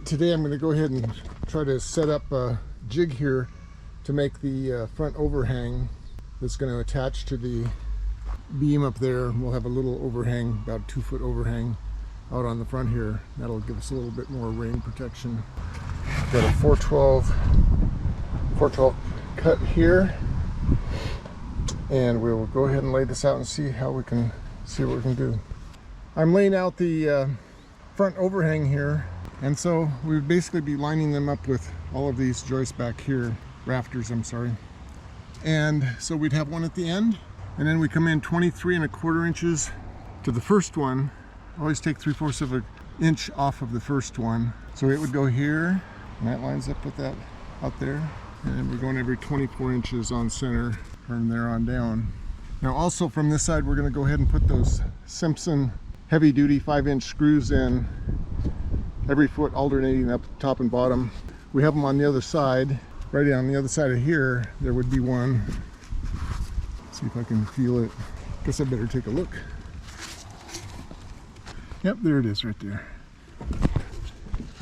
today I'm going to go ahead and try to set up a jig here to make the front overhang that's going to attach to the beam up there. We'll have a little overhang, about a 2-foot overhang out on the front here. That'll give us a little bit more rain protection. Got a 412 cut here, and we will go ahead and lay this out and see what we can do. I'm laying out the front overhang here, and so we would basically be lining them up with all of these joists back here, rafters, I'm sorry. And so we'd have one at the end, and then we come in 23¼ inches to the first one. Always take 3/4 of an inch off of the first one. So it would go here, and that lines up with that out there. And then we're going every 24 inches on center from there on down. Now also from this side, we're going to go ahead and put those Simpson heavy duty 5-inch screws in, every foot alternating up top and bottom. We have them on the other side. Right on the other side of here, there would be one. Let's see if I can feel it. Guess I better take a look. Yep, there it is right there.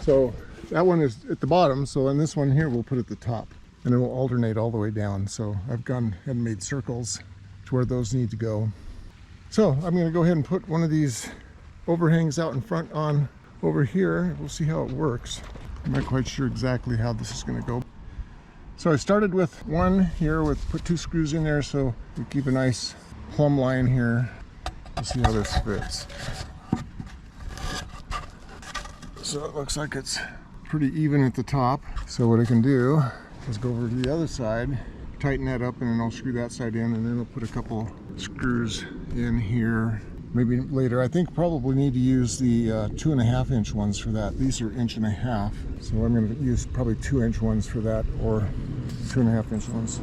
So that one is at the bottom, so on this one here we'll put at the top, and it will alternate all the way down. So I've gone ahead and made circles to where those need to go. So I'm going to go ahead and put one of these overhangs out in front on over here. We'll see how it works. I'm not quite sure exactly how this is going to go. So I started with one here, put 2 screws in there so we keep a nice plumb line here. Let's see how this fits. So it looks like it's pretty even at the top. So what I can do is go over to the other side, tighten that up, and then I'll screw that side in, and then I'll put a couple screws in here. Maybe later. I think probably need to use the 2.5 inch ones for that. These are 1.5 inches. So I'm going to use probably 2-inch ones for that, or 2.5 inch ones.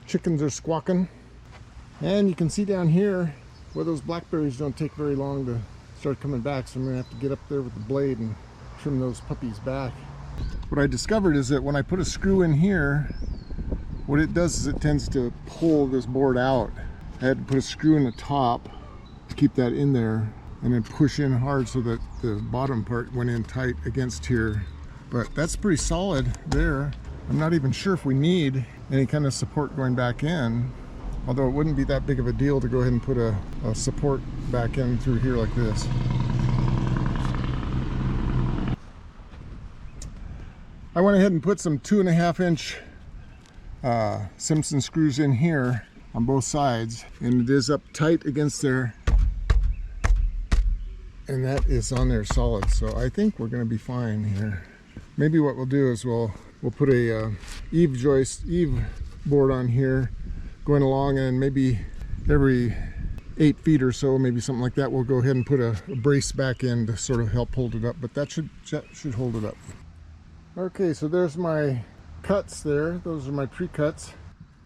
Chickens are squawking. And you can see down here where those blackberries don't take very long to start coming back. So I'm going to have to get up there with the blade and trim those puppies back. What I discovered is that when I put a screw in here, what it does is it tends to pull this board out. I had to put a screw in the top to keep that in there, and then push in hard so that the bottom part went in tight against here. But that's pretty solid there. I'm not even sure if we need any kind of support going back in, although it wouldn't be that big of a deal to go ahead and put a support back in through here like this. I went ahead and put some 2.5 inch Simpson screws in here on both sides, and it is up tight against there, and that is on there solid. So I think we're going to be fine here. Maybe what we'll do is we'll put a eve board on here going along, and maybe every 8 feet or so, maybe something like that, we'll go ahead and put a brace back in to sort of help hold it up. But that should hold it up. Okay, so there's my cuts there. Those are my pre-cuts.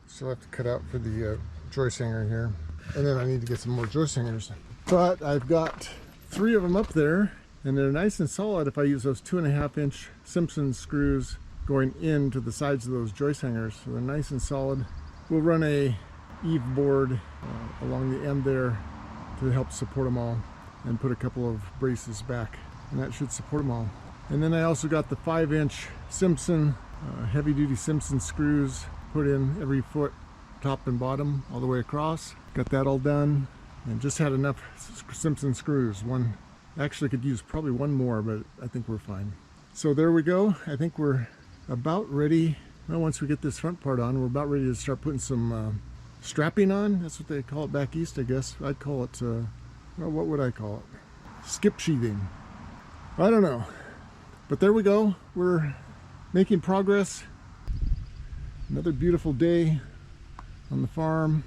Still have to cut out for the joist hanger here, and then I need to get some more joist hangers. But I've got 3 of them up there, and they're nice and solid if I use those 2.5 inch Simpson screws going into the sides of those joist hangers. So they're nice and solid. We'll run a eve board along the end there to help support them all, and put a couple of braces back, and that should support them all. And then I also got the 5-inch Simpson heavy duty Simpson screws put in every foot, top and bottom, all the way across. Got that all done, and just had enough Simpson screws. One actually could use probably one more, but I think we're fine. So there we go. I think we're about ready. Well, once we get this front part on, we're about ready to start putting some strapping on. That's what they call it back east, I guess. I'd call it, well, what would I call it? Skip sheathing. I don't know. But there we go. We're making progress. Another beautiful day on the farm.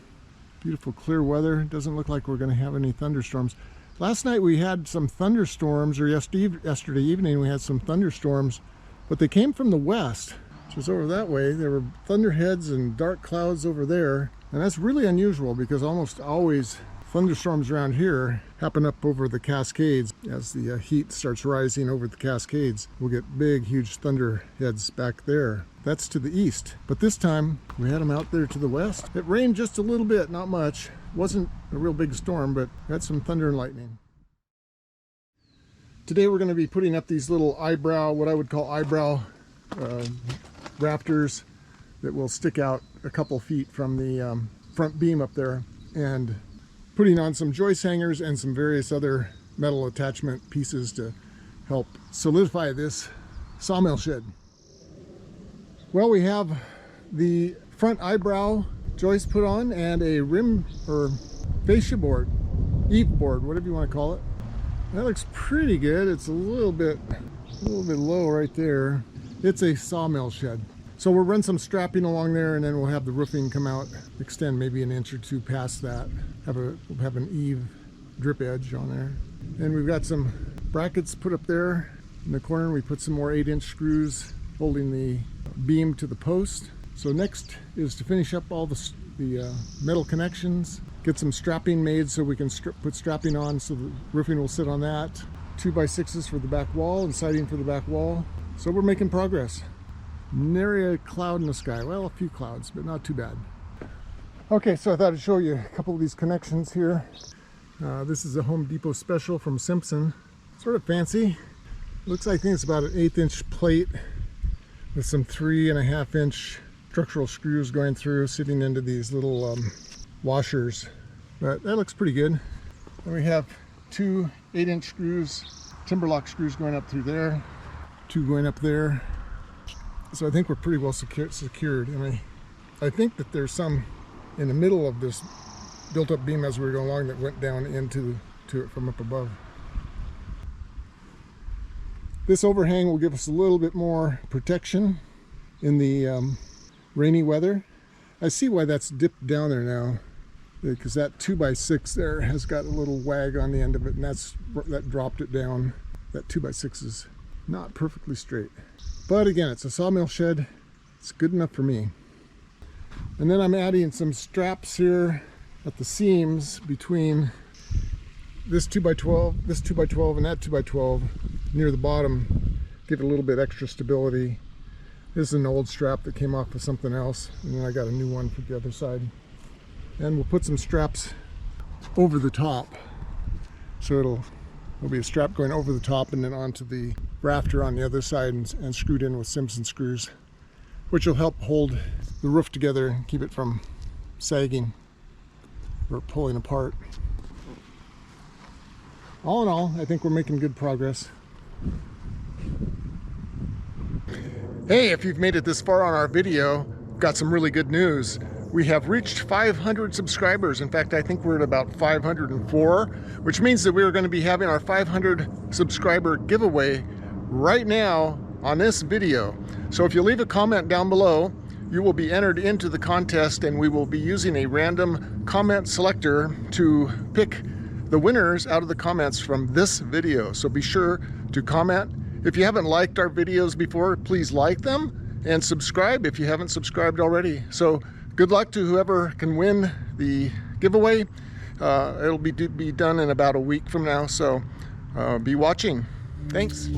Beautiful clear weather. Doesn't look like we're going to have any thunderstorms. Last night we had some thunderstorms, or yesterday evening we had some thunderstorms, but they came from the west, which was over that way. There were thunderheads and dark clouds over there, and that's really unusual because almost always thunderstorms around here happen up over the Cascades. As the heat starts rising over the Cascades, we'll get big, huge thunderheads back there. That's to the east. But this time, we had them out there to the west. It rained just a little bit, not much. Wasn't a real big storm, but we had some thunder and lightning. Today we're going to be putting up these little eyebrow, what I would call eyebrow rafters that will stick out a couple feet from the front beam up there, and putting on some joist hangers and some various other metal attachment pieces to help solidify this sawmill shed. Well, we have the front eyebrow joist put on and a rim or fascia board, eave board, whatever you want to call it. That looks pretty good. It's a little bit low right there. It's a sawmill shed. So we'll run some strapping along there, and then we'll have the roofing come out, extend maybe an inch or two past that. We'll have an eave drip edge on there. And we've got some brackets put up there in the corner. We put some more 8-inch screws holding the beam to the post. So next is to finish up all the metal connections, get some strapping made so we can put strapping on so the roofing will sit on that. 2x6s for the back wall and siding for the back wall. So we're making progress. Nary a cloud in the sky. Well, a few clouds, but not too bad. Okay, so I thought I'd show you a couple of these connections here. This is a Home Depot special from Simpson. Sort of fancy. Looks like, I think it's about an 1/8-inch plate with some 3.5-inch structural screws going through, sitting into these little washers. But that looks pretty good. Then we have 2 8-inch screws, timber lock screws going up through there, 2 going up there. So I think we're pretty well secured. And I think that there's some in the middle of this built-up beam as we were going along that went down into it from up above. This overhang will give us a little bit more protection in the rainy weather. I see why that's dipped down there now, because that 2x6 there has got a little wag on the end of it, and that dropped it down. That 2x6 is not perfectly straight. But again, it's a sawmill shed. It's good enough for me. And then I'm adding some straps here at the seams between this 2x12, this 2x12, and that 2x12 near the bottom. Give it a little bit extra stability. This is an old strap that came off of something else, and then I got a new one for the other side. And we'll put some straps over the top. So there'll be a strap going over the top and then onto the rafter on the other side and screwed in with Simpson screws, which will help hold the roof together and keep it from sagging or pulling apart. All in all, I think we're making good progress. Hey, if you've made it this far on our video, got some really good news. We have reached 500 subscribers. In fact, I think we're at about 504, which means that we're going to be having our 500 subscriber giveaway right now on this video. So if you leave a comment down below, you will be entered into the contest, and we will be using a random comment selector to pick the winners out of the comments from this video. So be sure to comment. If you haven't liked our videos before, please like them and subscribe if you haven't subscribed already. So good luck to whoever can win the giveaway. It'll be done in about a week from now, so be watching. Thanks.